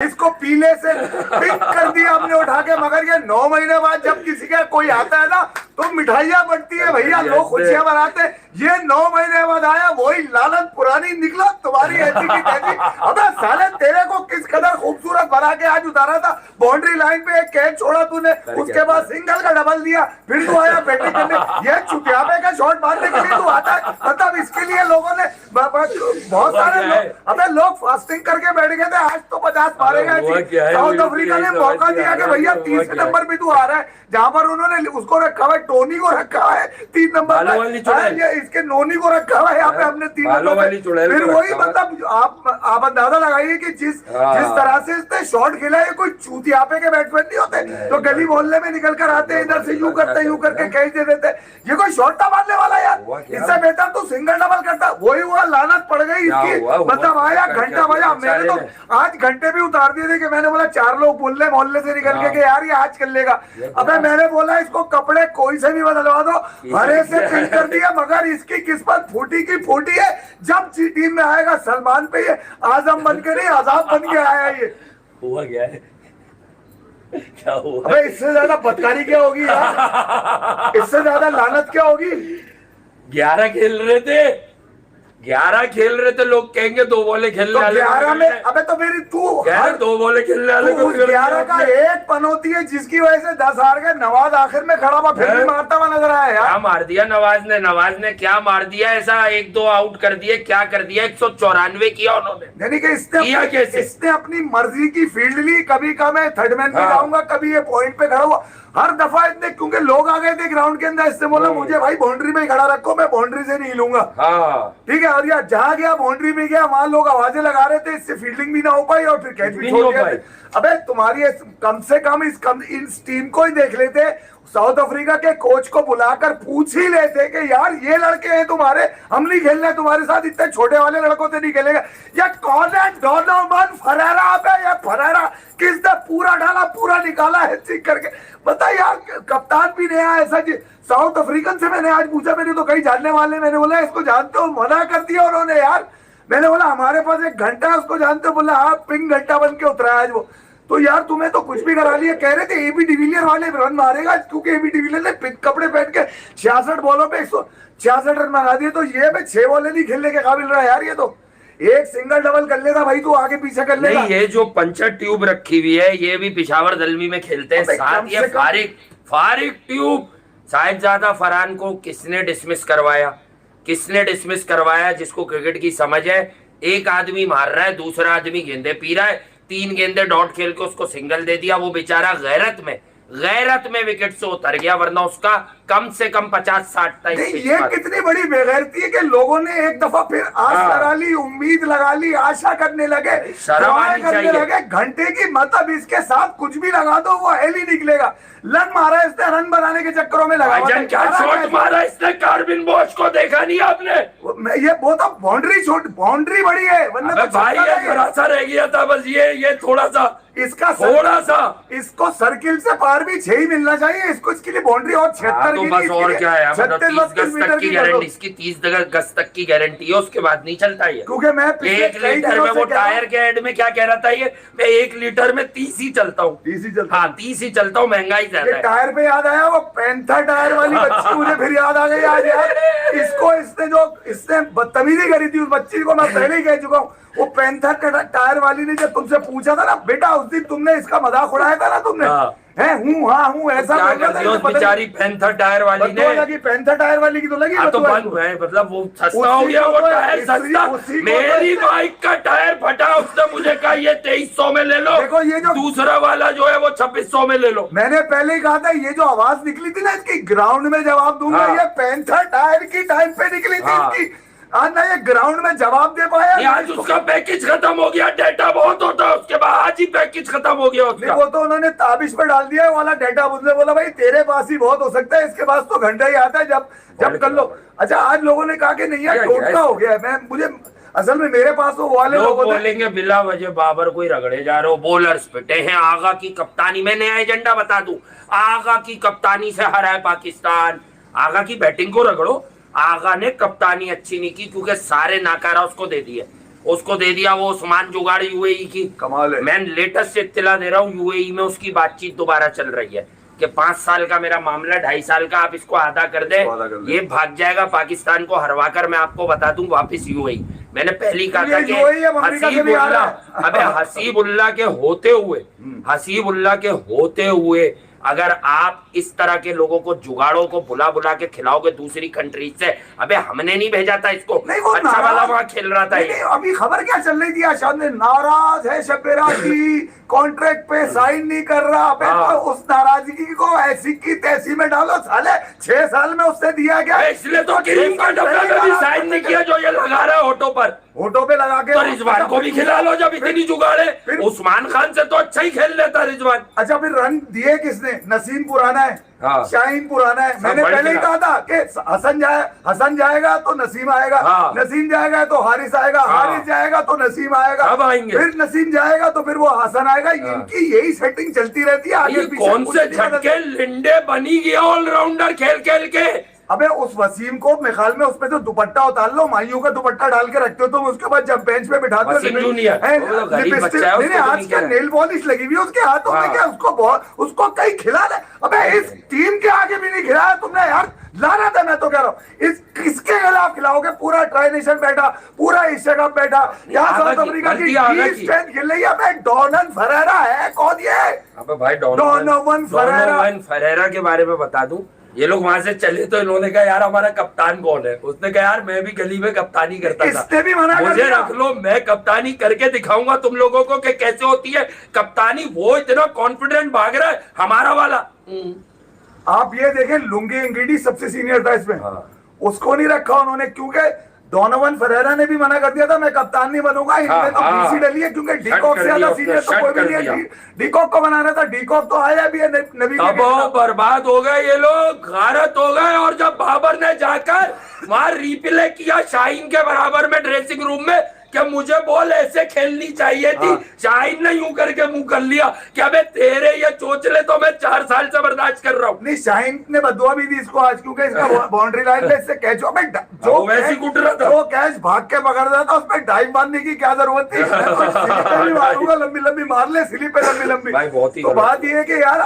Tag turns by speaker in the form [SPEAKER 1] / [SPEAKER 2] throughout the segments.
[SPEAKER 1] इसको पीले से पिक कर दिया हमने उठा के। मगर ये 9 महीने बाद जब किसी का कोई आता है ना तो मिठाइयाँ बनती है भैया, लोग खुशियां मनाते हैं। ये 9 महीने बाद आया, वही लालन पुरानी निकला, तुम्हारी ऐसी की तैसी। अबे साले तेरे को किस कदर खूबसूरत बना के आज उतारा था, बाउंड्री लाइन पे एक कैच छोड़ा तूने, उसके बाद सिंगल का डबल दिया, फिर तू आया बैटिंग करने। ये चुटियापे का शॉट मारने के लिए तू आता है, मतलब इसके लिए लोगों ने बहुत सारे लोग, अबे लोग फास्टिंग करके बैठ गए थे, आज तो 50 मारेगा। साउथ अफ्रीका ने मौका दिया कि भैया 30 नंबर पे तू आ रहा है, जहां पर उन्होंने उसको रखा हुआ है, टोनी को रखा है 3 नंबर पे, इसके नोनी को रखा हुआ है यहाँ पे हमने 3 नंबर पे। फिर वही मतलब आप अंदाजा लगाइए कि जिस तरह से इसने शॉट खेला है, कोई चूतियापे के बैट्समैन नहीं होते तो गली मोहल्ले में निकल कर आते, इधर से यूं करके कैच दे देते। ये कोई शॉट था मारने वाला यार, इससे बेहतर तो सिंगल डबल करता। वही हुआ, लानत पड़ गई इसकी, मतलब आया घंटा बजा। मैंने तो आज घंटे भी उतार दिए थे कि मैंने बोला 4 लोग बोल मोहल्ले से निकल के यार ये आज कर लेगा। अबे मैंने बोला इसको कपड़े कोई से भी बदलवा दो, हरे से पिंक कर दिया। मगर इसकी किस्मत फूटी की फूटी है, जब टीम में आएगा सलमान पे ये आजम बन के नहीं आजाद बन के आया। ये
[SPEAKER 2] हुआ क्या है, क्या हुआ?
[SPEAKER 1] अबे इससे ज्यादा बदकारी क्या होगी यार, इससे ज्यादा लानत क्या होगी।
[SPEAKER 2] 11 खेल रहे थे, 11 खेल रहे थे, लोग कहेंगे 2 बॉले खेलने वाले।
[SPEAKER 1] 11 में अबे तो मेरी तू
[SPEAKER 2] 2 बॉले खेलने वाले को
[SPEAKER 1] 11 का एक पनौती है जिसकी वजह से 10 हार गए। नवाज आखिर में खड़ा हुआ, फिर भी मारता हुआ नजर आया यार।
[SPEAKER 2] क्या मार दिया नवाज ने क्या मार दिया ऐसा, 1-2 आउट कर दिए, क्या कर दिया, 194 किया उन्होंने।
[SPEAKER 1] यानी कि इसने अपनी मर्जी की फील्ड ली, कभी का मैं थर्ड मैन पे जाऊंगा, कभी ये पॉइंट पे खड़ा हुआ। हर दफा इतने, क्योंकि लोग आ गए थे ग्राउंड के अंदर, इससे बोला मुझे भाई बाउंड्री में ही खड़ा रखो, मैं बाउंड्री से नहीं लूंगा। ठीक है, और यार जहां गया बाउंड्री में गया, वहां लोग आवाजें लगा रहे थे, इससे फील्डिंग भी ना हो पाई और फिर कैच भी छोड़ दिया। अबे तुम्हारी कम से कम इस टीम को ही देख लेते, साउथ अफ्रीका के कोच को बुलाकर पूछ ही लेते कि यार ये लड़के हैं तुम्हारे, हम नहीं खेलना है तुम्हारे साथ, इतने छोटे वाले लड़कों से नहीं खेलेगा। या कौन है डोनोवन फरेरा पे, या फरेरा किसने पूरा डाला, पूरा निकाला है चेक करके। बता यार, कप्तान भी नहीं आया ऐसा। साउथ अफ्रीकन से मैंने आज पूछा, मेरे तो कई जानने वाले, मैंने बोला इसको जानते हो, मना कर दिया उन्होंने यार। मैंने बोला हमारे पास एक घंटा है, उसको जानते हो, बोला हाँ पिंक घंटा बन के उतरा आज वो। तो यार तुम्हें तो कुछ भी करा लिया। कह रहे थे एबी डिविलियर वाले रन मारेगा, क्योंकि एबी डिविलियर ने पिंक कपड़े पहन के 66 बॉलों पे 166 रन मांगा दिए। तो ये पे 6 बॉलें नहीं खेलने के काबिल रहा यार। ये तो एक सिंगल डबल कर लेगा भाई, तू आगे पीछे कर लेगा।
[SPEAKER 2] नहीं, ये जो पंचर ट्यूब रखी हुई है, ये भी पिशावर दलमी में खेलते हैं साथ। ये फारिक ट्यूब, साहिबजादा फरहान को किसने डिसमिस करवाया, जिसको क्रिकेट की समझ है। एक आदमी मार रहा है, दूसरा आदमी गेंदे पी रहा है, 3 गेंदे डॉट खेल के उसको सिंगल दे दिया। वो बेचारा गैरत में विकेट से उतर गया, वरना उसका कम से कम 50-60 तक।
[SPEAKER 1] ये कितनी बड़ी बेगैरती है कि लोगों ने एक दफा फिर आस लगा ली, उम्मीद लगा ली, आशा करने लगे, करने लगे घंटे की। मतलब इसके साथ कुछ भी लगा दो वो हेल ही निकलेगा। रन मारा इसने, रन बनाने के चक्करों में लगा।
[SPEAKER 2] क्या शॉट मारा इसने, कार्बिन बोस को देखा नहीं आपने?
[SPEAKER 1] ये वो तो बाउंड्री बड़ी है, वरना तो
[SPEAKER 2] भाई सा रह गया था बस। ये थोड़ा सा इसको सर्किल से पार भी 6 ही मिलना चाहिए इसको, इसके लिए बाउंड्री और 76 तो बस और क्या है, 36 गज तक की गारंटी, इसकी 30 गज तक की गारंटी है, उसके बाद नहीं चलता है।
[SPEAKER 1] क्योंकि मैं
[SPEAKER 2] 1 लीटर में, वो टायर के एड में क्या कह रहा था, ये मैं 1 लीटर में 30 ही चलता हूँ। 30 ही चलता हूँ, महंगाई ज्यादा है।
[SPEAKER 1] टायर पे याद आया, वो पैंथर टायर वाली बच्ची मुझे फिर याद आ गई आज यार। इसको इसने बदतमीजी करी थी उस बच्ची को, मैं पहले ही कह चुका हूँ। वो पैंथर टायर वाली ने जब तुमसे पूछा था ना, बेटा उस दिन तुमने इसका मजाक उड़ाया था ना तुमने, हूँ ऐसा
[SPEAKER 2] बेचारी पैंथर टायर वाली ने
[SPEAKER 1] लगी, पैंथर टायर वाली की तो लगी।
[SPEAKER 2] तो मतलब वो सस्ता हो गया, वो टायर सस्ता। मेरी बाइक का टायर फटा, उसने मुझे कहा ये 2300 में ले लो। देखो ये जो दूसरा वाला जो है वो 2600 में ले लो। मैंने पहले ही कहा था, ये जो आवाज निकली थी ना इसकी, ग्राउंड में जवाब दूंगा, ये पैंथर टायर की टाइम पे निकली थी इसकी। आज ना ये ग्राउंड में जवाब दे पाया। आज उसका पैकेज खत्म हो गया, डेटा बहुत होता है उसके बाद, आज ही पैकेज खत्म हो गया उसका। वो तो उन्होंने ताबिश पे डाल दिया वाला डेटा। उसने बोला भाई तेरे पास ही बहुत हो सकता है, इसके पास तो घंटा ही आता है, जब कर लो। अच्छा आज लोगों ने कहा कि नहीं यार टोटका हो गया है। मुझे असल में मेरे पास वो वाले लोग बोलेंगे बिला वजह बाबर कोई रगड़े जा रहे हो, बॉलर्स पिटे हैं। आगा की कप्तानी, मैं नया एजेंडा बता दूं, आगा की कप्तानी से हरा है पाकिस्तान। आगा की बैटिंग को रगड़ो, आगा ने कप्तानी अच्छी नहीं की, क्योंकि सारे नाकारा उसको दे दिए। उसको दे दिया वो उस्मान जुगाड़ यूएई की।
[SPEAKER 1] कमाल है।
[SPEAKER 2] मैं लेटेस्ट इत्तला दे रहा हूँ, यूएई में उसकी बातचीत दोबारा चल रही है कि 5 साल का मेरा मामला, 2.5 साल का, आप इसको आधा कर दे, ये भाग जाएगा पाकिस्तान को हरवाकर, मैं आपको बता दूं वापिस यूएई। मैंने पहले कहा था कि हसीबुल्लाह, अबे हसीबुल्लाह के होते हुए अगर आप इस तरह के लोगों को, जुगाड़ों को बुला बुला के खिलाओगे दूसरी कंट्री से, अबे हमने नहीं भेजा था इसको, अच्छा वाला वहां खेल रहा था।
[SPEAKER 1] अभी खबर क्या चल रही थी आशाद ने, नाराज है शब्बेराजी, कॉन्ट्रैक्ट पे साइन नहीं कर रहा। तो उस नाराजगी को ऐसी की तैसी में डालो साले, 6 साल में उससे दिया गया,
[SPEAKER 2] इसलिए तो क्रीम का डब्बा में भी साइन नहीं किया जो ये लगा रहा है होठों पे
[SPEAKER 1] लगा के।
[SPEAKER 2] तो रिजवान को भी खिला लो जब इतनी जुगाड़ है। उस्मान खान से तो अच्छा ही खेल लेता रिजवान।
[SPEAKER 1] अच्छा फिर रन दिए किसने? नसीम पुराना है, शाहीन पुराना है। मैंने पहले ही कहा था कि हसन जाएगा तो नसीम आएगा, नसीम जाएगा तो हारिस आएगा, हारिस जाएगा तो नसीम आएगा,
[SPEAKER 2] अब आएंगे,
[SPEAKER 1] फिर नसीम जाएगा तो फिर वो हसन आएगा। इनकी यही सेटिंग चलती रहती है आगे पीछे।
[SPEAKER 2] कौन से झटके लिंडे बनी गया ऑलराउंडर खेल खेल के।
[SPEAKER 1] अबे उस वसीम को मिखाल में उसपे तो दुपट्टा उतार लो, माइयों का दुपट्टा डाल के रखते हो तुम, उसके बाद जब बेंच पे बिठाते हो आज क्या नेल पॉलिश लगी हुई है उसके हाथों में, क्या उसको कहीं खिला दे। अबे इस टीम के आगे भी नहीं खिलाया तुमने यार, लाना था। मैं तो कह रहा हूँ किसके खिलाफ खिलाओगे? पूरा ट्राई नेशन बैठा, पूरा एशिया कप बैठा, यहाँ साउथ अफ्रीका की स्ट्रेंथ खेल रही है। अबे डोनन फरेरा है कौन ये?
[SPEAKER 2] अबे भाई डोनोवन फरेरा के बारे में बता दूं, ये लोग वहां से चले तो इन्होंने कहा यार हमारा कप्तान कौन है? उसने कहा यार मैं भी गली में कप्तानी करता था,
[SPEAKER 1] इसने भी मना कर
[SPEAKER 2] मुझे
[SPEAKER 1] दिया।
[SPEAKER 2] रख लो, मैं कप्तानी करके दिखाऊंगा तुम लोगों को कि कैसे होती है कप्तानी। वो इतना कॉन्फिडेंट भाग रहा है हमारा वाला।
[SPEAKER 1] आप ये देखें, लुंगी इंगीडी सबसे सीनियर था इसमें, उसको नहीं रखा उन्होंने, क्योंकि डोनोवन फरेरा ने भी मना कर दिया था मैं कप्तान नहीं बनूंगा। इनमें तो बीसी डली है, क्योंकि डीकॉक से ज्यादा सीनियर तो कोई भी नहीं है। डीकॉक को बनाना था, डीकॉक तो आया भी है नबी।
[SPEAKER 2] अब बर्बाद हो गए ये लोग, गारत हो गए। और जब बाबर ने जाकर वहां रिप्ले किया शाहीन के बराबर में ड्रेसिंग रूम में कि मुझे बॉल ऐसे खेलनी चाहिए थी, शाहीन ने यूं करके मुंह कर लिया कि अबे तेरे ये चोचले तो मैं 4 साल से बर्दाश्त कर रहा हूँ।
[SPEAKER 1] नहीं, शाहीन ने बदुआ भी दी इसको आज, क्योंकि इसका बाउंड्री लाइन पे इससे कैच जो
[SPEAKER 2] वैसे कुट रहा था,
[SPEAKER 1] वो कैच भाग के पकड़ रहा था, उसमें डाइव मारने की क्या जरूरत थी? मारूंगा लंबी लंबी मार ले, स्लिप पे लंबी लंबी। तो बात ये है कि यार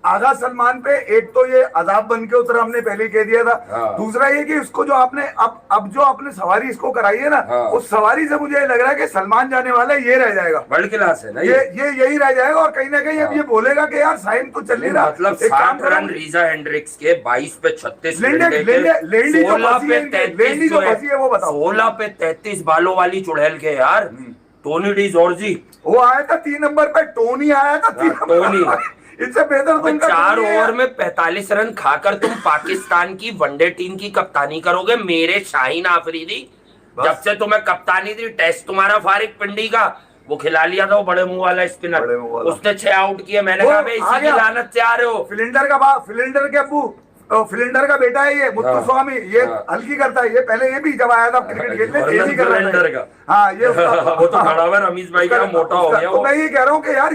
[SPEAKER 1] आगा सलमान पे एक तो ये अजाब बन के उतरा, हमने पहले कह दिया था। दूसरा ये कि उसको जो आपने अब जो आपने सवारी इसको कराई है ना, उस सवारी से मुझे लग रहा है कि सलमान जाने वाला है, ये रह जाएगा,
[SPEAKER 2] वर्ल्ड क्लास है ना ये
[SPEAKER 1] यही रह जाएगा। और कहीं ना कहीं अब ये बोलेगा कि यार साइन तो चल नहीं रहा।
[SPEAKER 2] मतलब 7 रन रीजा हेंड्रिक्स के, 22 पे 36 16 पे 33 बालों वाली चुड़ैल के यार। टोनी डी जॉर्जी
[SPEAKER 1] वो आया था 3 नंबर पे, टोनी आया था 3
[SPEAKER 2] टोनी।
[SPEAKER 1] इससे बेहतर तो
[SPEAKER 2] 4 ओवर में 45 रन खाकर तुम पाकिस्तान की वनडे टीम की कप्तानी करोगे मेरे शाहीन आफरीदी। जब से तुम्हें कप्तानी थी, टेस्ट तुम्हारा फारिक पिंडी का वो खिला लिया था, वो बड़े मुंह वाला स्पिनर, उसने 6 आउट किए। मैंने कहा इसी की लानत से आ रहे हो।
[SPEAKER 1] फिलिंडर के अब्बू, फिलिंडर का बेटा है ये, मुत्तु स्वामी, ये हल्की करता है। ये पहले ये भी जब आया था क्रिकेट खेलने तेजी कर रहा था। हाँ ये
[SPEAKER 2] वो तो खड़ा हुआ रमीश भाई का मोटा हो गया।
[SPEAKER 1] तो मैं ये कह रहा हूँ कि यार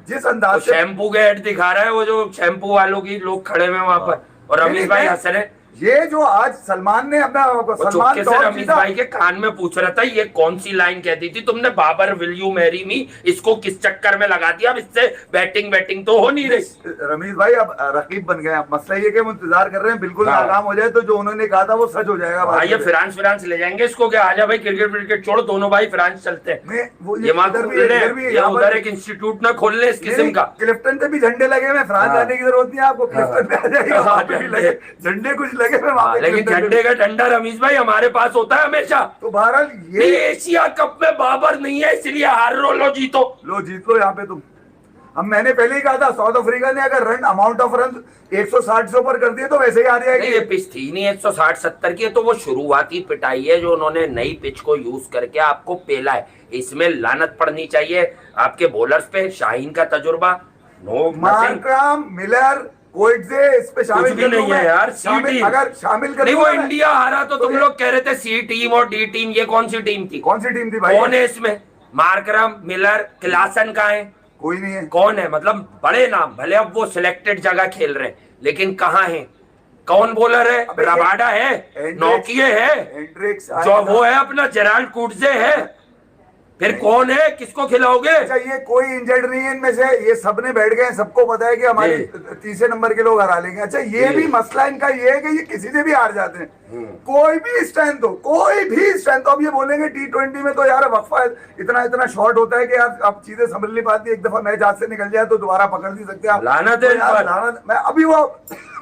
[SPEAKER 1] जिस अंदाज से
[SPEAKER 2] शैम्पू के एड दिखा रहा है, वो जो शैम्पू वालों की लोग खड़े हुए वहां पर, और रमीश भाई हंस रहे।
[SPEAKER 1] ये जो आज सलमान ने अपना
[SPEAKER 2] रमीश भाई के कान में पूछ रहा था ये कौन सी लाइन कहती थी तुमने, Babar will you marry me, इसको किस चक्कर में लगा दिया? अब इससे बैटिंग तो हो नहीं रही।
[SPEAKER 1] रमीश भाई अब रकीब बन गए। मसला ये कि हम इंतजार कर रहे हैं बिल्कुल नाकाम हो जाए तो जो उन्होंने कहा था वो सच हो जाएगा।
[SPEAKER 2] ये फ्रांस ले जाएंगे इसको, क्या आजा भाई क्रिकेट छोड़, दोनों भाई फ्रांस चलते हैं। उधर एक इंस्टीट्यूट ना खोल ले इस किस्म का।
[SPEAKER 1] क्लिफ्टन से भी झंडे लगे हुए, फ्रांस जाने की जरूरत नहीं है आपको, क्लिफ्टन पे आ जाएगा। झंडे कुछ लगे,
[SPEAKER 2] लेकिन झंडे का डंडा रमीश भाई हमारे पास होता है हमेशा।
[SPEAKER 1] तो बहरहाल ये
[SPEAKER 2] एशिया कप में बाबर नहीं है, इसलिए हार लो जीत लो
[SPEAKER 1] यहाँ पे तुम। अब मैंने पहले ही कहा था साउथ अफ्रीका ने अगर रन अमाउंट ऑफ रन 160 से ऊपर कर दिए तो वैसे ही आ जाएगी।
[SPEAKER 2] ये पिच थी नहीं 160-70 की, तो वो शुरुआती पिटाई है जो उन्होंने नई पिच को यूज करके आपको पेला है। इसमें लानत पड़नी चाहिए आपके बॉलर्स पे। शाहीन का तजुर्बा
[SPEAKER 1] मार्करम, मिलर, इस पे शामिल
[SPEAKER 2] भी नहीं है यार।
[SPEAKER 1] अगर शामिल कर
[SPEAKER 2] वो इंडिया हारा तो तुम लोग कह रहे थे सी टीम और डी टीम, ये कौन सी टीम थी?
[SPEAKER 1] भाई?
[SPEAKER 2] कौन है इसमें? मार्करम, मिलर, क्लासन का है?
[SPEAKER 1] कोई नहीं है।
[SPEAKER 2] कौन है? मतलब बड़े नाम, भले अब वो सिलेक्टेड जगह खेल रहे हैं, लेकिन कहाँ है? कौन बॉलर है? रबाडा है, नौकिये है, जो वो है अपना जेराल्ड कुडजे है, फिर कौन है, किसको खिलाओगे?
[SPEAKER 1] अच्छा ये कोई इंजर्ड नहीं है इनमें से, ये सबने बैठ गए, सबको पता है कि हमारे तीसरे नंबर के लोग हरा लेंगे। अच्छा ये भी मसला इनका ये है कि ये किसी से भी हार जाते हैं, कोई भी स्ट्रेंथ हो, कोई भी स्ट्रेंथ हो। अब ये बोलेंगे T20 में तो यार वक्फा इतना इतना शॉर्ट होता है कि यार आप चीजें समझ नहीं पाती, एक दफा मैच हाथ से निकल जाए तो दोबारा पकड़ नहीं सकते आप।
[SPEAKER 2] लानत है इन पर।
[SPEAKER 1] मैं अभी वो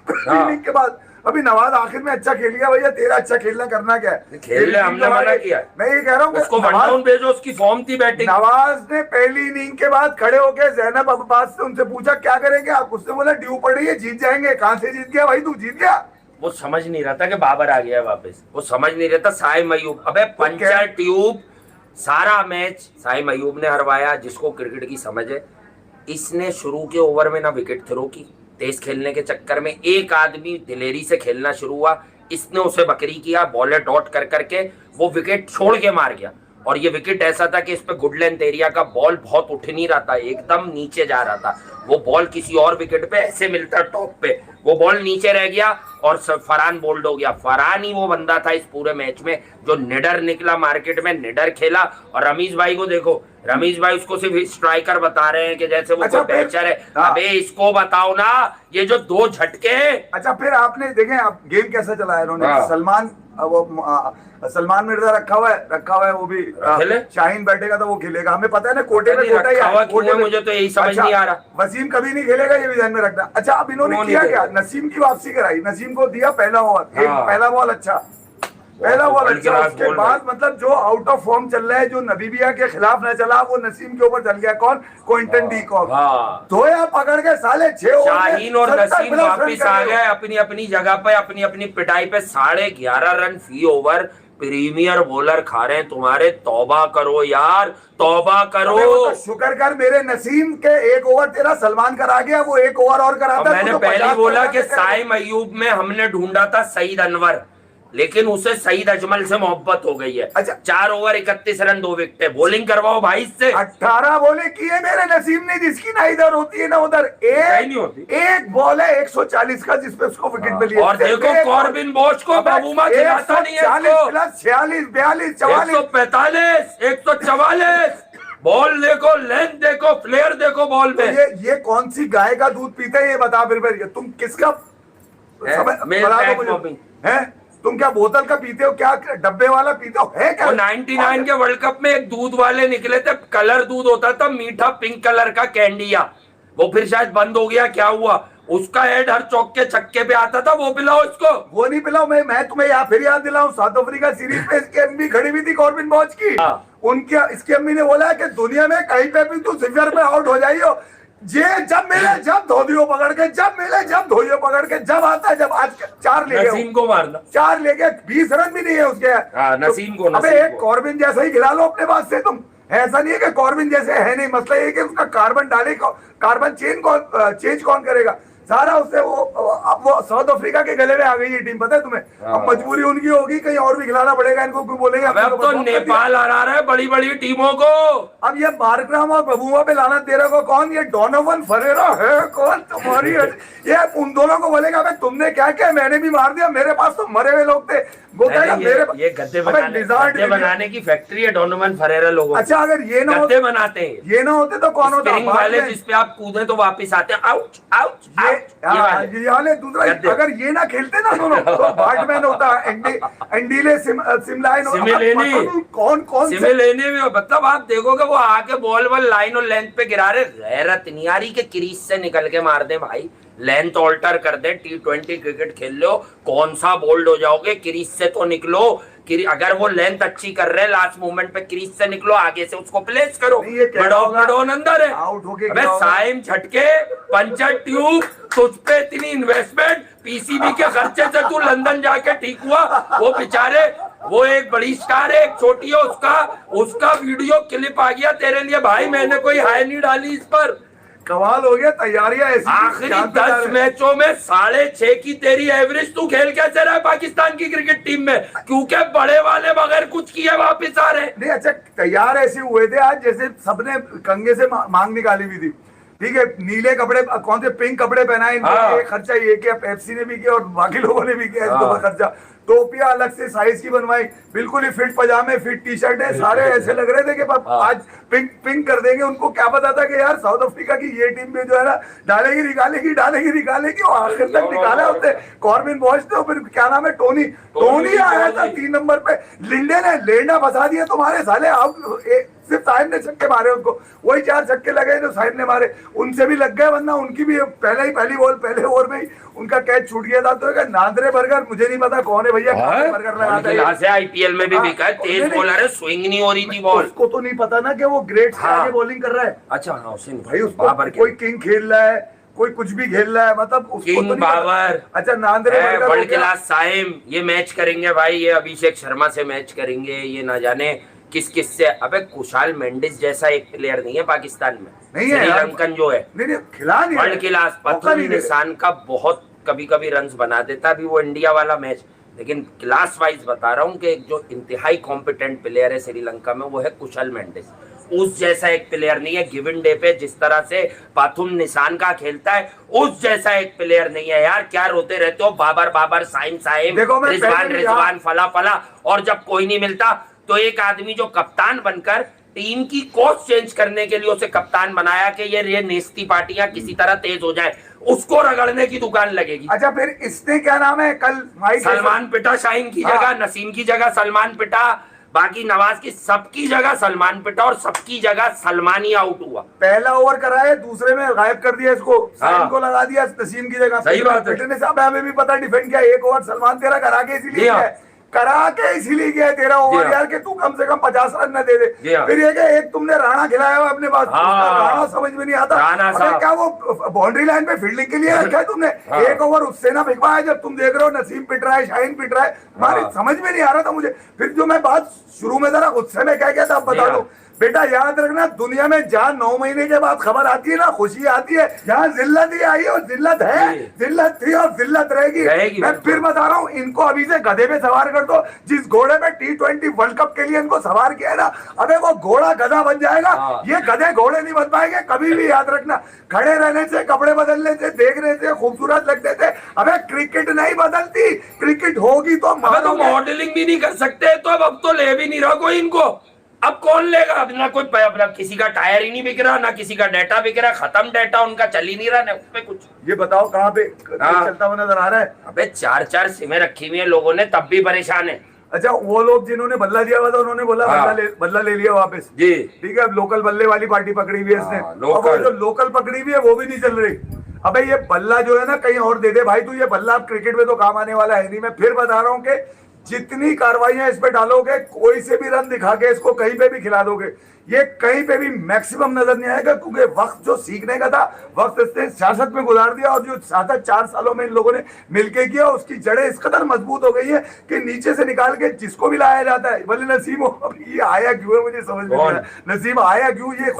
[SPEAKER 1] इनिंग के बाद अभी नवाज आखिर में अच्छा खेल गया, भैया तेरा अच्छा खेलना करना क्या है,
[SPEAKER 2] खेलने हमने मना किया।
[SPEAKER 1] मैं ये कह रहा हूँ
[SPEAKER 2] उसको वन डाउन भेजो, उसकी फॉर्म थी बैटिंग।
[SPEAKER 1] नवाज ने पहली इनिंग के बाद खड़े होकर जैनब अब्बास से उनसे पूछा क्या करेंगे आप, उसने बोला ड्यू पड़ रही है, जीत जाएंगे। कहां से जीत गया भाई, तू जीत गया।
[SPEAKER 2] वो समझ नहीं रहा था कि बाबर आ गया वापस, वो समझ नहीं रहा था साइम अयूब। अबे पंचा ट्यूब सारा मैच साइम अयूब ने हरवाया, जिसको क्रिकेट की समझ है। इसने शुरू के ओवर में ना विकेट थ्रो की, तेज खेलने के चक्कर में एक आदमी दिलेरी से खेलना शुरू हुआ, इसने उसे बकरी किया, बॉलर डॉट कर करके वो विकेट छोड़ के मार गया। और ये विकेट ऐसा था कि इस पे गुड लेंथ एरिया का बॉल बहुत उठ नहीं रहा था, एकदम नीचे जा रहा था। वो बॉल किसी और विकेट पे ऐसे मिलता टॉप पे, वो बॉल नीचे रह गया और फरहान बोल्ड हो गया। फरहान ही वो बंदा था इस पूरे मैच में जो निडर निकला, मार्केट में निडर खेला। और रमीज भाई को देखो, रमीज भाई उसको सिर्फ स्ट्राइकर बता रहे हैं कि जैसे वो कोई बैचर है। अबे इसको बताओ ना, ये जो दो झटके।
[SPEAKER 1] अच्छा फिर आपने देखे आप गेम कैसा चलाया इन्होंने। सलमान मिर्जा रखा हुआ है, वो भी शाहीन बैठेगा तो वो खेलेगा, हमें पता है ना, कोटे में कोटा ही।
[SPEAKER 2] मुझे तो यही समझ नहीं आ रहा।
[SPEAKER 1] वसीम कभी नहीं खेलेगा, ये भी ध्यान में रखना। अच्छा अब इन्होंने किया क्या, नसीम की वापसी कराई, नसीम को दिया पहला ओवर, पहला बॉल अच्छा, पहला बॉल अच्छा। उसके बाद मतलब जो आउट ऑफ फॉर्म चल रहा है, जो नबीबिया के खिलाफ न चला, वो नसीम के ऊपर चल गया। कौन, क्विंटन डी कॉक। धोया पकड़ के साले 6 ओवर।
[SPEAKER 2] शाहीन और नसीम वापिस आ गए अपनी अपनी जगह पे, अपनी अपनी पिटाई पे। 11.5 रन फी ओवर प्रीमियर बॉलर खा रहे हैं तुम्हारे। तौबा करो यार, तौबा करो।
[SPEAKER 1] तो शुक्र कर मेरे नसीम के 1 ओवर तेरा सलमान करा गया, वो 1 ओवर और कराता।
[SPEAKER 2] मैंने तो पहले बोला कि साइम अयूब में हमने ढूंढा था सईद अनवर, लेकिन उसे सईद अजमल से मोहब्बत हो गई है।
[SPEAKER 1] अच्छा
[SPEAKER 2] 4 ओवर 31 रन 2 विकेट। बॉलिंग करवाओ भाई इससे।
[SPEAKER 1] 18 बॉलें की है मेरे नसीम ने, जिसकी ना इधर होती है ना उधर। एक बॉल है 140 का जिसपे उसको विकेट मिली।
[SPEAKER 2] और देखो कॉर्बिन बॉश को बाबूमा खिलाता नहीं है।
[SPEAKER 1] 46 46 42 44
[SPEAKER 2] 145 144 बॉल देखो, लेंथ देखो, फ्लेयर देखो बॉल में।
[SPEAKER 1] ये कौन सी गाय का दूध पीते है ये बता फिर तुम किसका है, तुम क्या बोतल का पीते हो, क्या डब्बे वाला पीते हो, है क्या?
[SPEAKER 2] 99 के वर्ल्ड कप में एक दूध वाले निकले थे, कलर दूध होता था, मीठा पिंक कलर का कैंडिया, वो फिर शायद बंद हो गया, क्या हुआ? उसका एड हर चौक के छक्के पे आता था, वो पिलाओ इसको।
[SPEAKER 1] वो नहीं पिलाओ। मैं तुम्हें फिर याद दिलाऊं, साउथ अफ्रीका सीरीज पे इसकी अम्मी खड़ी हुई थी कॉर्बिन बॉश की। उनकी इसकी अम्मी ने बोला कि दुनिया में कहीं पे भी तू सिफर पे आउट हो जाइयो, ये जब मिले जब धोदियो पकड़ के, जब मिले जब धोदियो पकड़ के, जब आता है जब। आज 4 ले गए,
[SPEAKER 2] नसीम को मारना
[SPEAKER 1] 4 ले गए, 20 रन भी नहीं है उसके।
[SPEAKER 2] नसीम को
[SPEAKER 1] अबे एक कॉर्बिन जैसा ही खिला लो अपने पास से तुम। ऐसा नहीं है कि कॉर्बिन जैसे है नहीं, मसला ये कि उसका कार्बन डाले, कार्बन चेंज कौन करेगा सारा उससे। अब वो साउथ अफ्रीका के गले में आ गई ये टीम, पता है तुम्हें। अब मजबूरी उनकी होगी, कहीं और भी खिलाना पड़ेगा इनको, क्यों बोलेंगे।
[SPEAKER 2] अब तो नेपाल हरा रहा है बड़ी बड़ी टीमों को।
[SPEAKER 1] अब ये मार्कराम और बबुआ पे लाना तेरे को कौन, ये डोनोवन फरेरा है कौन तुम्हारी? ये उन दोनों को बोलेगा भाई तुमने क्या किया, मैंने भी मार दिया, मेरे पास तो मरे हुए लोग थे। वो कहेगा मेरे
[SPEAKER 2] ये गद्दे बनाने की फैक्ट्री है डोनोवन फरेरा लोगों।
[SPEAKER 1] अच्छा अगर ये ना
[SPEAKER 2] गद्दे बनाते हैं,
[SPEAKER 1] ये ना होते तो कौन होता
[SPEAKER 2] वाले जिसपे आप कूदे तो वापिस आते हैं। आउच आउच
[SPEAKER 1] दूसरा अगर ये ना खेलते ना दोनों तो बैटमैन होता, एंडीले सिमलाइन कौन
[SPEAKER 2] लेने में। मतलब आप देखोगे वो आके बॉल लाइन और लेंथ पे गिरा रहे, गैरत नहीं आ रही कि क्रीज से निकल के मार दे भाई, लेंथ ऑल्टर कर दे। T20 क्रिकेट खेल लो, कौन सा बोल्ड हो जाओगे, क्रीज से तो निकलो। अगर वो लेंथ अच्छी कर रहे हैं लास्ट मोमेंट पे, क्रीज से निकलो, आगे से उसको प्लेस करो। मडोन अंदर है। अबे साइम झटके, पंचर ट्यूब, तुझ पे इतनी इन्वेस्टमेंट, पीसीबी के खर्चे से तू लंदन जाके ठीक हुआ। वो बेचारे, वो एक बड़ी स्टार है, एक छोटी है, उसका वीडियो क्लिप आ गया तेरे लिए भाई, मैंने कोई हाई नहीं डाली इस पर।
[SPEAKER 1] कमाल हो गया, तैयारियां ऐसी।
[SPEAKER 2] आखिरी 10 मैचों में 6.5 की तेरी एवरेज, तू खेल कैसे रहा है पाकिस्तान की क्रिकेट टीम में? क्योंकि बड़े वाले बगैर कुछ किए वापिस आ रहे नहीं।
[SPEAKER 1] अच्छा तैयार ऐसे हुए थे आज जैसे सबने कंगे से मांग निकाली हुई थी, ठीक है। नीले कपड़े, कौन से पिंक कपड़े पहनाए, खर्चा ये किया, पेप्सी ने भी किया और बाकी लोगों ने भी किया इसको खर्चा। टोपियां अलग से साइज की बनवाई, बिल्कुल ही फिट पजामे, फिट टी शर्ट है, सारे ऐसे लग रहे थे कि आज पिंक पिंक कर देंगे। उनको क्या पता था कि यार साउथ अफ्रीका की ये टीम में जो है ना डालेगी निकालेगी और आखिर तक निकाला होते कॉर्बिन बॉश ने। फिर क्या नाम है, टोनी आया था 3 नंबर पे, लिंडे ने लेंडा फंसा दिया तुम्हारे साले। अब सिर्फ साहिब ने छक्के मारे उनको, वही 4 छक्के लगे जो साहिब ने मारे, उनसे भी लग गए, वरना उनकी भी पहली बॉल पहले ओवर में ही उनका कैच छूट गया था। तो नांद्रे बर्गर मुझे नहीं पता कौन है भैया, बर्गर लगाता है
[SPEAKER 2] आईपीएल में भी बिका है, तेज बॉलर है, स्विंग नहीं हो रही थी बॉल।
[SPEAKER 1] उसको तो नहीं पता ना कि वो ग्रेट से बॉलिंग कर रहा है।
[SPEAKER 2] अच्छा
[SPEAKER 1] भाई उसको कोई किंग खेल रहा है, कोई कुछ भी खेल रहा है, मतलब उसको
[SPEAKER 2] किंग
[SPEAKER 1] तो नहीं
[SPEAKER 2] बाबर।
[SPEAKER 1] अच्छा नांद्रे
[SPEAKER 2] वर्ल्ड क्लास साइम ये मैच करेंगे भाई, ये अभिषेक शर्मा से मैच करेंगे, ये ना जाने किस किस से। अबे कुशाल मेंडिस जैसा एक प्लेयर नहीं है पाकिस्तान में,
[SPEAKER 1] नहीं है
[SPEAKER 2] श्रीलंकन जो है,
[SPEAKER 1] नहीं खिला नहीं
[SPEAKER 2] वर्ल्ड क्लास पत्थर निशान का बहुत कभी रन्स बना देता। अभी वो इंडिया वाला मैच, लेकिन क्लास वाइज बता रहा हूँ कि एक जो इंतहाई कॉम्पिटेंट प्लेयर है श्रीलंका में वो है कुशल मेंडिस। उस जैसा एक प्लेयर नहीं है, गिवन डे पे जिस तरह से पाथुम निशान का खेलता है उस जैसा एक प्लेयर नहीं है यार। क्या रोते रहते हो बाबर साइम रिजवान फला, और जब कोई नहीं मिलता तो एक आदमी जो कप्तान बनकर टीम की कोच चेंज करने के लिए उसे कप्तान बनाया कि ये नेस्ती पार्टियां किसी तरह तेज हो जाए, उसको रगड़ने की दुकान लगेगी।
[SPEAKER 1] अच्छा फिर इसने क्या नाम है कल
[SPEAKER 2] सलमान पिटा, शाहीन की जगह नसीम की जगह सलमान पिटा, बाकी नवाज की सबकी जगह सलमान पिटा और सबकी जगह सलमान ही आउट हुआ।
[SPEAKER 1] पहला ओवर कराया, दूसरे में गायब कर दिया इसको, शाहीन को लगा दिया नसीम की जगह।
[SPEAKER 2] सही बात है,
[SPEAKER 1] पिटा साहब हमें भी पता डिफेंड किया, एक ओवर सलमान तेरा करा के इसीलिए गया तेरा ओवर यार कि तू कम से कम 50 रन न दे दे। फिर ये एक तुमने राणा खिलाया हुआ अपने पास, राणा समझ में नहीं आता क्या वो बाउंड्री लाइन पे फील्डिंग के लिए रखा है तुमने। एक ओवर उससे ना भिजवाया जब तुम देख रहे हो नसीम पिट रहा है, शाहीन पिट रहा है, हमारी समझ में नहीं आ रहा था मुझे। फिर जो मैं बात शुरू में जरा गुस्से में क्या था बता दो बेटा, याद रखना दुनिया में जहाँ 9 महीने के बाद खबर आती है ना खुशी आती है, यहाँ जिल्लत ही आई और जिल्लत है, जिल्लत थी और जिल्लत रहेगी। मैं फिर बता रहा हूँ, इनको अभी से गधे पे सवार कर दो। जिस घोड़े पे T20 वर्ल्ड कप के लिए इनको सवार किया है ना, अबे वो घोड़ा गधा बन जाएगा। ये गधे घोड़े नहीं बन पाएंगे कभी भी, याद रखना। खड़े रहने से, कपड़े बदलने से, देखने से खूबसूरत लगते थे, अबे क्रिकेट नहीं बदलती, क्रिकेट होगी तो
[SPEAKER 2] मॉडलिंग भी नहीं कर सकते, तो अब तो ले भी नहीं रहा कोई इनको। अब कौन लेगा, अपना कोई अपना किसी का टायर ही नहीं बिक रहा, ना किसी का डाटा बिक रहा, खत्म डाटा उनका चल ही नहीं रहा, ना उस पे कुछ।
[SPEAKER 1] ये बताओ कहाँ पे चलता हुआ नजर आ रहा है?
[SPEAKER 2] अबे 4 सिमें रखी हुई है लोगों ने, तब भी परेशान है।
[SPEAKER 1] अच्छा वो लोग जिन्होंने बदला दिया हुआ था उन्होंने बोला बदला ले लिया वापस
[SPEAKER 2] जी,
[SPEAKER 1] ठीक है। अब लोकल बल्ले वाली पार्टी पकड़ी हुई है इसने,
[SPEAKER 2] लोकल
[SPEAKER 1] जो लोकल पकड़ी हुई है वो भी नहीं चल रही। अबे ये बल्ला जो है ना कहीं और दे दे भाई, तू ये बल्ला अब क्रिकेट में तो काम आने वाला है नहीं। मैं फिर बता रहा हूँ कि जितनी कार्रवाइयां इस पे डालोगे, कोई से भी रन दिखा के इसको कहीं पे भी खिला दोगे, ये कहीं पे भी मैक्सिमम नजर नहीं आएगा, क्योंकि वक्त जो सीखने का था वक्त इसने सियासत में गुजार दिया, और जो 4 सालों में इन लोगों ने मिलके किया उसकी जड़ें इस कदर मजबूत हो गई है कि नीचे से निकाल के जिसको भी लाया जाता है, भले नसीम हो, अब ये आया क्यों है मुझे समझ में नहीं आया, नसीम आया क्यों? ये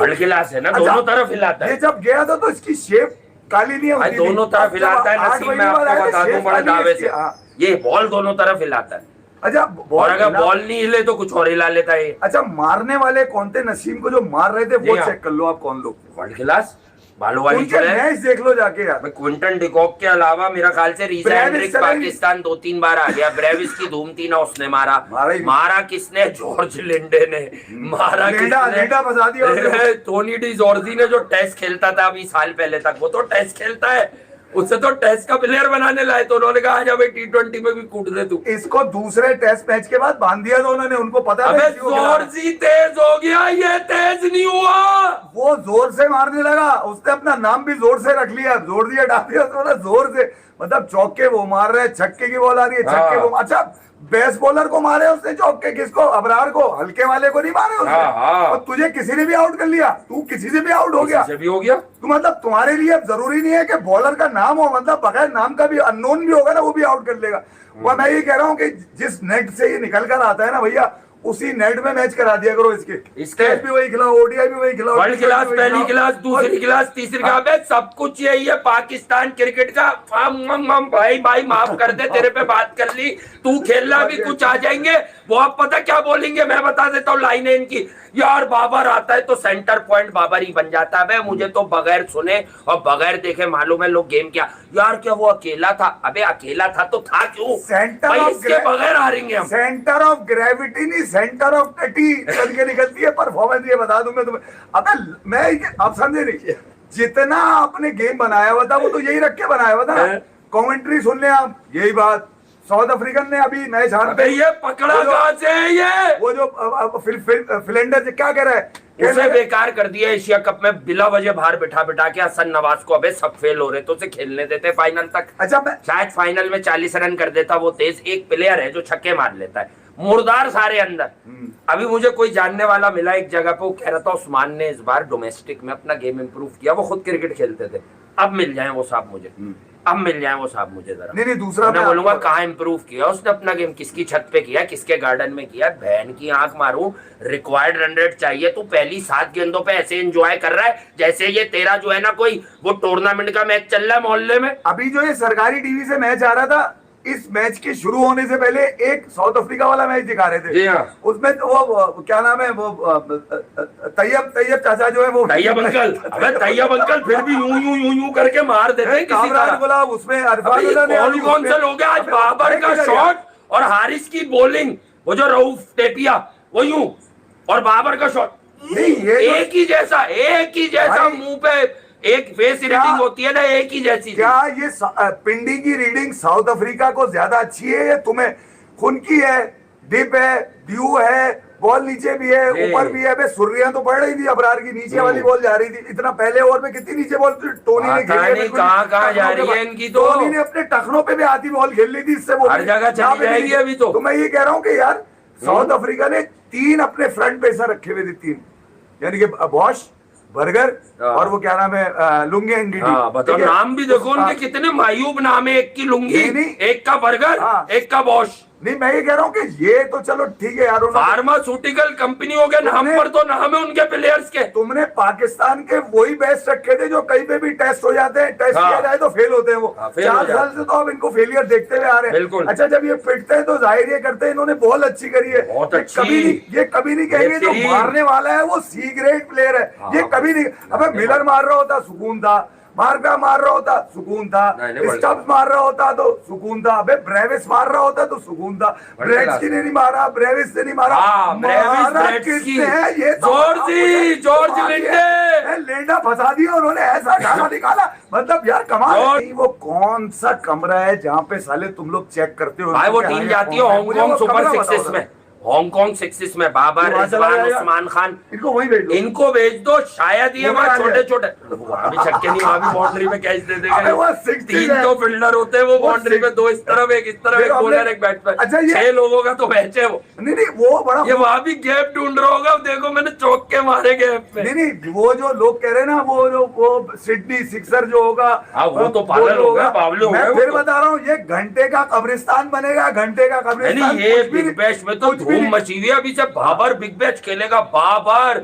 [SPEAKER 2] है ना, दोनों तरफ हिलाता है।
[SPEAKER 1] ये जब गया था तो इसकी शेप काली नहीं है,
[SPEAKER 2] दोनों तरफ हिलाता है नसीम, मैं आपको बता दूं बड़े दावे से, ये बॉल दोनों तरफ हिलाता है।
[SPEAKER 1] अच्छा
[SPEAKER 2] और अगर बॉल नहीं हिले तो कुछ और हिला लेता है।
[SPEAKER 1] अच्छा मारने वाले कौन थे नसीम को जो मार रहे थे, वो चेक कर लो आप कौन लोग।
[SPEAKER 2] वर्ल्ड क्लास बालू वाली
[SPEAKER 1] मैच देख लो जाके यार।
[SPEAKER 2] क्विंटन डिकॉक के अलावा मेरा ख्याल से रीजा हेंड्रिक्स पाकिस्तान 2-3 बार आ गया। ब्रेविस की धूम थी ना, उसने मारा किसने? जॉर्ज लिंडे ने मारा, किसने? टोनी डी जॉर्जी ने, जो टेस्ट खेलता था अभी साल पहले तक, वो तो टेस्ट खेलता है, उससे तो टेस्ट का प्लेयर बनाने लाए, तो उन्होंने कहा जा भाई T20 में भी कूद दे तू।
[SPEAKER 1] इसको दूसरे टेस्ट मैच के बाद बांध दिया था उन्होंने, उनको पता
[SPEAKER 2] है जॉर्जी तेज हो गया, ये तेज नहीं हुआ, वो
[SPEAKER 1] जोर से मारने लगा, उसने अपना नाम भी जोर से रख लिया, जोर दिया डाल दिया उसने जोर से, मतलब चौके वो मार रहे, छक्के की बॉल आ रही है, छक्के वो, अच्छा बेस्ट बॉलर को मारे उसने चौके, किसको? अबरार को, हल्के वाले को नहीं मारे उसने। और तुझे किसी ने भी आउट कर लिया, तू किसी से भी आउट हो गया, तो मतलब तुम्हारे लिए अब जरूरी नहीं है कि बॉलर का नाम हो, मतलब बगैर नाम का भी अननोन भी होगा ना वो भी आउट कर लेगा। वह मैं ये कह रहा हूँ कि जिस नेट से ये निकल कर आता है ना भैया, उसी नेट में मैच करा दिया करो इसके टेस्ट भी वही खिलाओ, ओडीआई भी वही खिलाओ,
[SPEAKER 2] वर्ल्ड क्लास, पहली क्लास, दूसरी क्लास, तीसरी क्लास, सब कुछ यही है पाकिस्तान क्रिकेट का। भाई भाई माफ कर दे, तेरे पे बात कर ली, तू खेलना भी कुछ आ जाएंगे वो। आप पता क्या बोलेंगे, मैं बता देता हूँ लाइनें इनकी। यार बाबर आता है तो सेंटर पॉइंट बाबर ही बन जाता है। मुझे तो बगैर सुने और बगैर देखे मालूम है लोग गेम क्या। यार क्या वो अकेला था? अबे अकेला था तो था क्यों?
[SPEAKER 1] सेंटर ऑफ
[SPEAKER 2] इसके बगैर हारेंगे हम।
[SPEAKER 1] सेंटर ऑफ ग्रेविटी नहीं, सेंटर ऑफ टटी करके निकलती है परफॉर्मेंस। ये बता दूं मैं तुम्हें। अबे मैं आप समझे नहीं, जितना आपने गेम बनाया हुआ था वो तो यही रख के बनाया हुआ था। कमेंट्री सुन ले आप, यही बात। साउथ अफ्रीकन ने अभी मैच हारते
[SPEAKER 2] ये पकड़ा कहां से है? ये
[SPEAKER 1] वो जो फिलेंडर क्या कह रहा है,
[SPEAKER 2] उसे बेकार कर दिया एशिया कप में बिला वजह बाहर बिठा बिठा के। हसन नवाज को अबे सब फेल हो रहे तो उसे खेलने देते फाइनल तक।
[SPEAKER 1] अच्छा
[SPEAKER 2] शायद फाइनल में 40 रन कर देता। वो तेज एक प्लेयर है जो छक्के मार लेता है, मुर्दार सारे अंदर। अभी मुझे कोई जानने वाला मिला एक जगह पे, वो कह रहा था उस्मान ने इस बार डोमेस्टिक में अपना गेम इंप्रूव किया। वो खुद क्रिकेट खेलते थे, अब मिल जाए वो साहब मुझे, अब मिल जाए वो साहब मुझे जरा।
[SPEAKER 1] नहीं दूसरा
[SPEAKER 2] मैं बोलूंगा कहाँ इंप्रूव किया उसने अपना गेम, किसकी छत पे किया, किसके गार्डन में किया। बहन की आंख मारूं, रिक्वायर्ड रन रेट चाहिए। तू पहली 7 गेंदों पे ऐसे एंजॉय कर रहा है जैसे ये तेरा जो है ना कोई वो टूर्नामेंट का मैच चल रहा है मोहल्ले में।
[SPEAKER 1] अभी जो ये सरकारी टीवी से मैच आ रहा था, इस मैच के शुरू होने से पहले एक साउथ अफ्रीका वाला मैच दिखा रहे थे। उसमें तो वो क्या नाम है, वो तैयब चाचा जो है, वो
[SPEAKER 2] तैयब अंकल। अबे तैयब अंकल फिर भी यूं करके मार देते हैं किसी तरह।
[SPEAKER 1] उसमें
[SPEAKER 2] कौन से लोग हैं आज? बाबर का शॉट और हारिस की बॉलिंग, वो जो रऊफ टेपिया वो यूं, और बाबर का शॉट एक ही जैसा मुंह पे एक फेस रीडिंग होती है ना, एक ही जैसी।
[SPEAKER 1] क्या ये पिंडी की रीडिंग साउथ अफ्रीका को ज्यादा अच्छी है या तुम्हें? खुन की है, डिप है, ड्यू है, बॉल नीचे भी है, ऊपर भी है। सुर्रियां तो पड़ रही थी अबरार की, नीचे वाली बॉल जा रही थी। इतना पहले ओवर में कितनी नीचे बॉल टोनी ने खेली,
[SPEAKER 2] कहाँ जा रही है इनकी? तो
[SPEAKER 1] टोनी ने अपने टखनों पे भी आधी बॉल खेल ली थी, इससे
[SPEAKER 2] हर जगह चली जाएगी अभी तो
[SPEAKER 1] मैं ये कह रहा हूँ कि यार साउथ अफ्रीका ने 3 अपने फ्रंट पेसर रखे हुए थे, 3 यानी कि बॉश, बर्गर और वो क्या नाम है, लुंगी एंगिडी।
[SPEAKER 2] बताओ नाम भी देखो उनके कितने मायूब नाम है। एक की लुंगी, एक का बर्गर, एक का बॉश।
[SPEAKER 1] नहीं मैं ये कह रहा हूँ कि ये तो चलो ठीक है यार,
[SPEAKER 2] फार्मास्यूटिकल कंपनियों के नाम पर तो नाम है उनके प्लेयर्स के।
[SPEAKER 1] तुमने पाकिस्तान के वही बेस्ट रखे थे जो कहीं पे भी टेस्ट हो जाते हैं, टेस्ट किया जाए तो फेल होते हैं वो। 4 साल से तो अब इनको फेलियर देखते हुए आ रहे हैं। अच्छा जब ये पिटते हैं तो जाहिर ये करते हैं इन्होंने बॉल अच्छी करी है। ये कभी नहीं कहेंगे जो मारने वाला है वो सी ग्रेड प्लेयर है, ये कभी नहीं। अब मिलर मार रहा होता सुकून था, मार्का मार रहा होता सुकून था, स्टब्स मार रहा होता तो सुकून था, अबे ब्रेविस मार रहा होता तो सुकून था। ब्रेक्सकी ने नहीं मारा, ब्रेविस ने नहीं मारा, किसने है? ये
[SPEAKER 2] जॉर्ज
[SPEAKER 1] लेंडा फंसा दिया उन्होंने, ऐसा ढाला निकाला। मतलब यार कमाल। वो कौन सा कमरा है जहाँ पे साले तुम लोग चेक करते हो?
[SPEAKER 2] भाई वो टीम जाती है हांगकांग सुपर सिक्सेस में, हांगकांग सिक्सेस में। बाबर, रिजवान, उस्मान खान, इनको भेज दो। शायद ये वहाँ छोटे छोटे अभी छक्के नहीं, वहाँ भी बाउंड्री में कैच दे देंगे। 3 तो फील्डर होते हैं वो बाउंड्री में, 2 इस तरफ, एक इस तरफ, एक बॉलर, एक बैट्समैन। अच्छा 6 लोगों का तो मैच है वो।
[SPEAKER 1] नहीं वो बड़ा,
[SPEAKER 2] ये वहाँ भी गैप ढूंढ रहा होगा। देखो मैंने चौके मारे गैप में।
[SPEAKER 1] नहीं वो जो लोग कह रहे हैं ना, वो सिडनी सिक्सर जो होगा
[SPEAKER 2] वो तो पागल होगा, पागल होगा।
[SPEAKER 1] मैं फिर बता रहा हूँ ये घंटे का कब्रिस्तान बनेगा, घंटे का कब्रिस्तान।
[SPEAKER 2] ये बिग बैश में तो धूम मची हुई है। अभी से बाबर बिग बैच खेलेगा। बाबर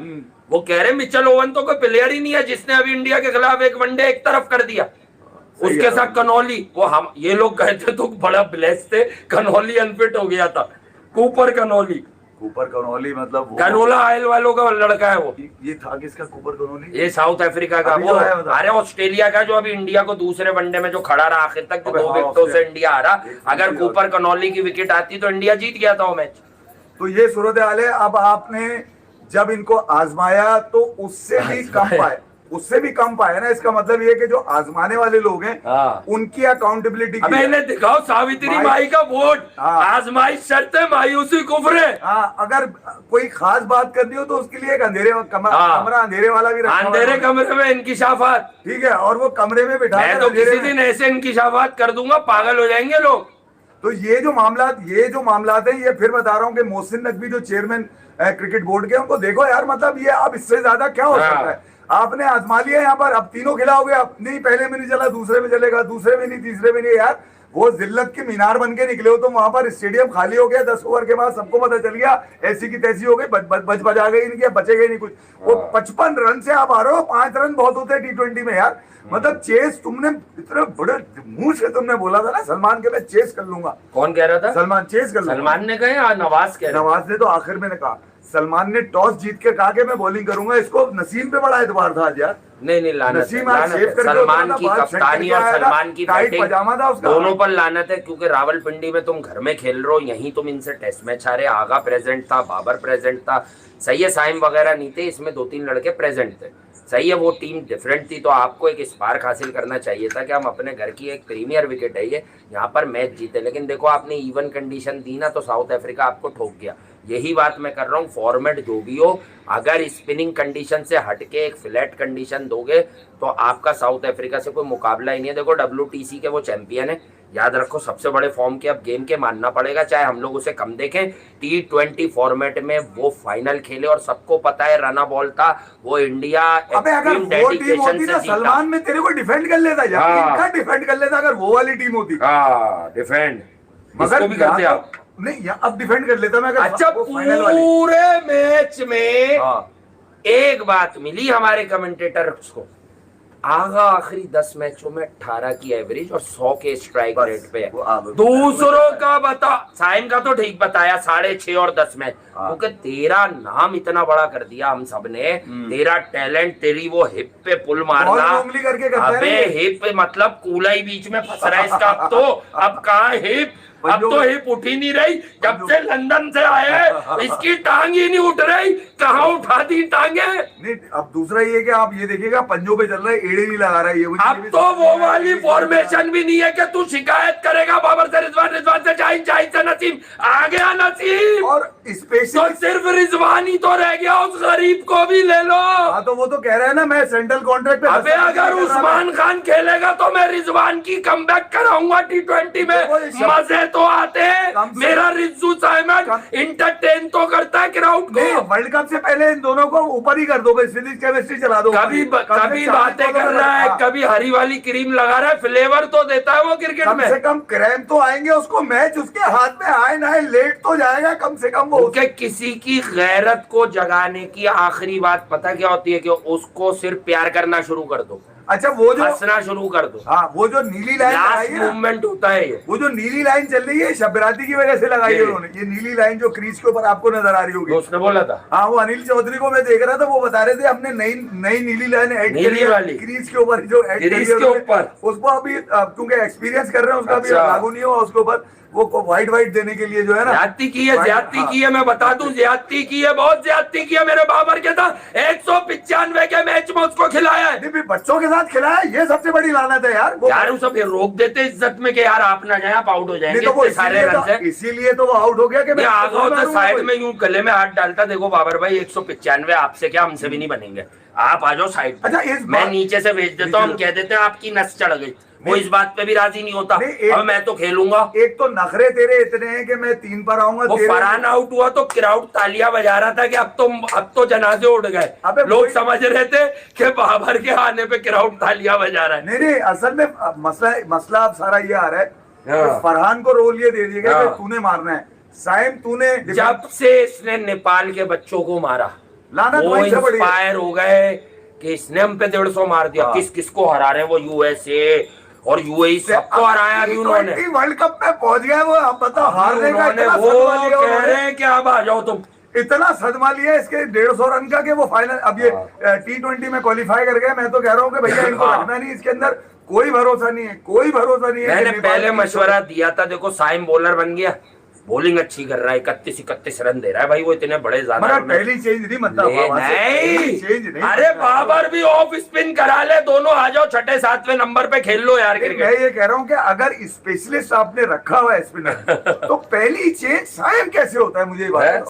[SPEAKER 2] वो कह रहे मिचेल ओवन तो कोई प्लेयर ही नहीं है जिसने अभी इंडिया के खिलाफ एक वनडे एक तरफ कर दिया। उसके साथ कनौली, वो हम ये लोग कहे थे तो बड़ा ब्लेस थे, कनौली अनफिट हो गया था। कूपर कनौली
[SPEAKER 1] मतलब
[SPEAKER 2] कनोला आयल वालों का लड़का है वो।
[SPEAKER 1] ये था किसका कूपर कनौली?
[SPEAKER 2] ये साउथ अफ्रीका का वो, अरे ऑस्ट्रेलिया का जो अभी इंडिया को दूसरे वनडे में जो खड़ा रहा आखिर तक, जो 2 विकेटों से इंडिया हारा। अगर कूपर कनौली की विकेट आती तो इंडिया जीत गया था वो मैच।
[SPEAKER 1] तो ये सूरत हाल है। अब आपने जब इनको आजमाया तो उससे भी कम पाए ना। इसका मतलब ये कि जो आजमाने वाले लोग हैं उनकी अकाउंटेबिलिटी।
[SPEAKER 2] अबे इन्हें दिखाओ सावित्री माई का वोट। आजमाइश शर्त है, मायूसी कुफ्र है।
[SPEAKER 1] अगर कोई खास बात करनी हो तो उसके लिए एक कमरा अंधेरे वाला भी रखा,
[SPEAKER 2] अंधेरे कमरे में इंकिशाफात,
[SPEAKER 1] ठीक है। और वो कमरे में बिठा
[SPEAKER 2] तो किसी दिन ऐसे इंकिशाफात कर दूंगा, पागल हो जाएंगे लोग।
[SPEAKER 1] तो ये जो मामलात है, ये फिर बता रहा हूँ कि मोहसिन नकवी जो चेयरमैन क्रिकेट बोर्ड के, उनको देखो यार, मतलब ये अब इससे ज्यादा क्या हो सकता है? आपने आजमा लिया यहाँ पर, अब तीनों खिलाओगे, अब नहीं पहले में नहीं चला, दूसरे में चलेगा, दूसरे में नहीं, तीसरे में नहीं। यार वो जिल्लत की मीनार बन के निकले हो तुम, वहां पर स्टेडियम खाली हो गया 10 ओवर के बाद, सबको पता चल गया ऐसी की तैसी हो गई, बच बजा गई इनकी, बचेगा ही नहीं कुछ। वो 55 रन से आप आ रहे हो, 5 रन बहुत होते हैं T20 में यार। मतलब चेस तुमने इतने बड़े मुंह से तुमने बोला था ना सलमान के मैं चेस कर लूंगा।
[SPEAKER 2] कौन कह रहा था?
[SPEAKER 1] सलमान चेस कर लूंगा।
[SPEAKER 2] सलमान ने कहा, नवाज कह रहा?
[SPEAKER 1] नवाज ने तो आखिर में कहा, सलमान ने टॉस जीत के कहा कि मैं बॉलिंग करूंगा। इसको नसीम पे बड़ा एतबार था आज यार।
[SPEAKER 2] नहीं लानत है,
[SPEAKER 1] सलमान
[SPEAKER 2] की कप्तानी और सलमान की बैटिंग
[SPEAKER 1] पजामा था उसका,
[SPEAKER 2] दोनों पर लानत है। क्योंकि रावलपिंडी में तुम घर में खेल रहे हो, यहीं तुम इनसे टेस्ट मैच हारे। आगा प्रेजेंट था, बाबर प्रेजेंट था, सही है, साइम वगैरह नहीं थे, इसमें 2-3 लड़के प्रेजेंट थे, सही है। वो टीम डिफरेंट थी, तो आपको एक स्पार्क हासिल करना चाहिए था कि हम अपने घर की एक प्रीमियर विकेट है ये, यहाँ पर मैच जीते। लेकिन देखो आपने इवन कंडीशन दी ना, तो साउथ अफ्रीका आपको ठोक गया। यही बात मैं कर रहा हूँ, फॉर्मेट जो भी हो, अगर स्पिनिंग कंडीशन से हटके एक फ्लैट कंडीशन दोगे तो आपका साउथ अफ्रीका से कोई मुकाबला ही नहीं है। देखो WTC के वो चैंपियन है, याद रखो, सबसे बड़े फॉर्म के अब गेम के मानना पड़ेगा, चाहे हम लोग उसे कम देखें। T20 फॉर्मेट में वो फाइनल खेले और सबको पता है रना बॉल था, वो इंडिया
[SPEAKER 1] एक्सट्रीम डेडिकेशन से जीता। सलमान में तेरे को डिफेंड कर लेता यार, इनका डिफेंड कर लेता अगर वो वाली टीम होती।
[SPEAKER 2] डिफेंड
[SPEAKER 1] मगर भी करते आप नहीं, अब डिफेंड कर लेता मैं अगर।
[SPEAKER 2] अच्छा, पूरे मैच में एक बात मिली हमारे कमेंटेटर्स को, आखिरी 10 मैचों में 18 की एवरेज और 100 के स्ट्राइक रेट पे है। दूसरों का बता, साइम का तो ठीक बताया 6.5 और 10 मैच, क्योंकि तेरा नाम इतना बड़ा कर दिया हम सब ने, तेरा टैलेंट, तेरी वो हिप पे पुल मारना, अबे हिप मतलब कूला ही बीच में फंस रहा है इसका। अब कहाँ हिप, अब तो हिप उठ ही नहीं रही, जब से लंदन से आए इसकी टांग ही नहीं उठ रही, कहाँ उठा दी टांगे। नहीं,
[SPEAKER 1] अब दूसरा ये कि आप ये देखिएगा पंजों पे चल रहा है, एड़े नहीं लगा रहा है ये।
[SPEAKER 2] अब तो वो वाली फॉर्मेशन भी नहीं है कि तू शिकायत करेगा बाबर से, रिजवान से, जाहिद से नसीम आ गया नसीम,
[SPEAKER 1] और स्पेशल
[SPEAKER 2] तो सिर्फ रिजवान ही तो रह गया, उस गरीब को भी ले लो।
[SPEAKER 1] हाँ, तो वो तो कह रहे हैं ना मैं सेंट्रल कॉन्ट्रैक्ट पे।
[SPEAKER 2] अबे अगर उस्मान खान खेलेगा तो मैं रिजवान की कमबैक कराऊंगा T20 में, मजे तो आते हैं। मेरा रिज्जू साइमन इंटरटेन तो करता है क्राउड को।
[SPEAKER 1] वर्ल्ड कप से पहले इन दोनों को ऊपर ही कर दो, फिजिक्स केमिस्ट्री चला दो।
[SPEAKER 2] कभी बातें कर रहा है, कभी हरी वाली क्रीम लगा रहा है, फ्लेवर तो देता है वो क्रिकेट में।
[SPEAKER 1] कम से कम क्रैम्प तो आएंगे उसको, मैच उसके हाथ में आए ना लेट तो जाएगा कम से कम वो।
[SPEAKER 2] किसी की गैरत को जगाने की आखिरी बात पता क्या होती है कि उसको सिर्फ प्यार करना शुरू कर दो।
[SPEAKER 1] अच्छा, वो जो
[SPEAKER 2] हंसना शुरू कर दो।
[SPEAKER 1] हाँ, वो जो नीली लाइन
[SPEAKER 2] मूवमेंट होता है ये,
[SPEAKER 1] वो जो नीली लाइन चल रही है शबराती की वजह से लगाई है उन्होंने। ये नीली लाइन जो क्रीज के ऊपर आपको नजर आ रही होगी,
[SPEAKER 2] उसने बोला था।
[SPEAKER 1] हाँ, वो अनिल चौधरी को मैं देख रहा था, वो बता रहे थे हमने नई नीली लाइन ऐड करी है क्रीज के ऊपर, जो ऐड करी है उसको अभी क्योंकि एक्सपीरियंस कर रहे हैं उसका, अभी लागू नहीं हुआ उसके ऊपर। वो व्हाइट देने के लिए जो है ना
[SPEAKER 2] ज्यादती की है, मैं बता दूं, ज्यादती की है, बहुत ज्यादती की है। मेरे बाबर के साथ 195 के मैच में उसको खिलाया है,
[SPEAKER 1] बच्चों के साथ खिलाया, ये सबसे बड़ी लानत है यार।
[SPEAKER 2] यार वो सब रोक देते इज्जत में कि यार आप ना जाए, आप आउट हो जाएंगे,
[SPEAKER 1] तो सारे रन से, इसीलिए तो वो आउट हो गया कि
[SPEAKER 2] आगे साइड में यूं गले में हाथ डालता। देखो बाबर भाई 195 आपसे क्या, हमसे भी नहीं बनेंगे, आप आ जाओ साइड।
[SPEAKER 1] अच्छा,
[SPEAKER 2] मैं नीचे से भेज देता हूँ, हम कह देते हैं आपकी नस चढ़ गई, वो इस बात पे भी राजी नहीं होता। अब मैं तो खेलूंगा।
[SPEAKER 1] एक तो नखरे तेरे इतने हैं कि मैं 3 पर आऊंगा।
[SPEAKER 2] वो फरहान आउट हुआ तो क्राउड तालियां बजा रहा था कि अब तो जनाजे उड़ गए। लोग समझ रहे थे कि बाबर के आने पे क्राउड तालियां बजा रहा है।
[SPEAKER 1] नहीं, असल में मसला अब सारा ये आ रहा है, फरहान को रोल ये दे दिया कि तूने मारना है। साइम तूने,
[SPEAKER 2] जब से इसने नेपाल के बच्चों को मारा, वो इंस्पायर हो गए कि इसने हम पे 150 मार दिया। किस किस को हरा रहे हैं वो, USA और UAE सबको हराया अभी उन्होंने।
[SPEAKER 1] वर्ल्ड कप में पहुंच गए वो, अब बताओ हारने का
[SPEAKER 2] वो कह रहे हैं कि अब आ जाओ तुम।
[SPEAKER 1] इतना सदमा लिया इसके 150 रन का कि वो फाइनल, अब ये T20 में क्वालिफाई कर गए। मैं तो कह रहा हूँ कि भैया इनको रखना नहीं, इसके अंदर कोई भरोसा नहीं है, कोई भरोसा नहीं है।
[SPEAKER 2] मैंने पहले मशवरा दिया था, देखो साइम बॉलर बन गया, बॉलिंग अच्छी कर रहा है, 31 रन दे रहा है भाई, वो इतने बड़े ज्यादा
[SPEAKER 1] पहली चेंज नहीं मतलब
[SPEAKER 2] नहीं। अरे बाबर भी ऑफ स्पिन करा ले, दोनों आ जाओ 6, 7वें नंबर पे खेल लो यार क्रिकेट।
[SPEAKER 1] मैं ये कह रहा हूँ कि अगर स्पेशलिस्ट आपने रखा हुआ है स्पिनर तो पहली चेंज साइम कैसे होता है, मुझे ये बात